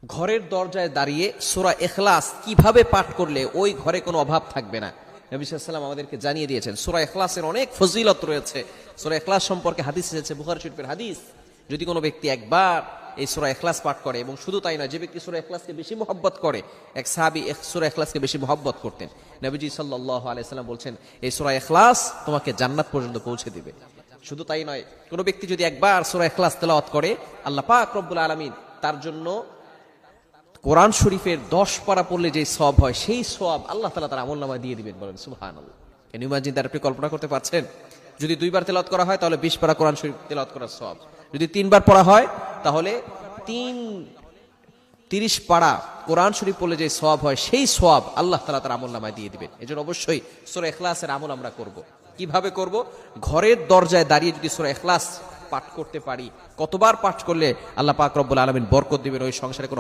ঘরের দরজায় দাঁড়িয়ে সূরা ইখলাস কিভাবে পাঠ করলে ওই ঘরে কোনো অভাব থাকবে না। নবী সাল্লাল্লাহু আলাইহি ওয়াসাল্লাম আমাদেরকে জানিয়ে দিয়েছেন। সূরা ইখলাসের অনেক ফজিলত রয়েছে। সূরা ইখলাস সম্পর্কে হাদিস এসেছে, বুখারী শরীফের হাদিস। যদি কোনো ব্যক্তি একবার এই সূরা ইখলাস পাঠ করে, এবং শুধু তাই নয়, যে ব্যক্তি সূরা ইখলাসকে বেশি মহব্বত করে, এক সাহাবী সূরা ইখলাসকে বেশি মহব্বত করতেন। নবীজি সাল্লাল্লাহু আলাইহি ওয়াসাল্লাম বলছেন, এই সূরা ইখলাস তোমাকে জান্নাত পর্যন্ত পৌঁছে দিবে। শুধু তাই নয়, কোনো ব্যক্তি যদি একবার সূরা ইখলাস তেলাওয়াত করে, আল্লাহ পাক রব্বুল আলামিন তার জন্য কোরআন শরীফের 10 পারা পড়লে যে সওয়াব হয়, সেই সওয়াব আল্লাহ তাআলা তার আমলনামায় দিয়ে দিবেন। বলেন সুবহানাল্লাহ। Can you imagine that? আপনি কল্পনা করতে পারছেন? যদি 2 বার তেলাওয়াত করা হয় তাহলে 20 পারা কোরআন শরীফ তেলাওয়াত করার সওয়াব। যদি 3 বার পড়া হয় তাহলে 30 পারা কোরআন শরীফ পড়লে যে সওয়াব হয়, সেই সওয়াব আল্লাহ তাআলা তার আমলনামায় দিয়ে দিবেন। এজন্য অবশ্যই সূরা ইখলাসের আমল আমরা করব। কিভাবে করব? ঘরের দরজায় দাঁড়িয়ে যদি সূরা ইখলাস পাঠ করতে পারি, কতবার পাঠ করলে আল্লাহ পাক রব্বুল আলামিন বরকত দিবেন, ওই সংসারে কোনো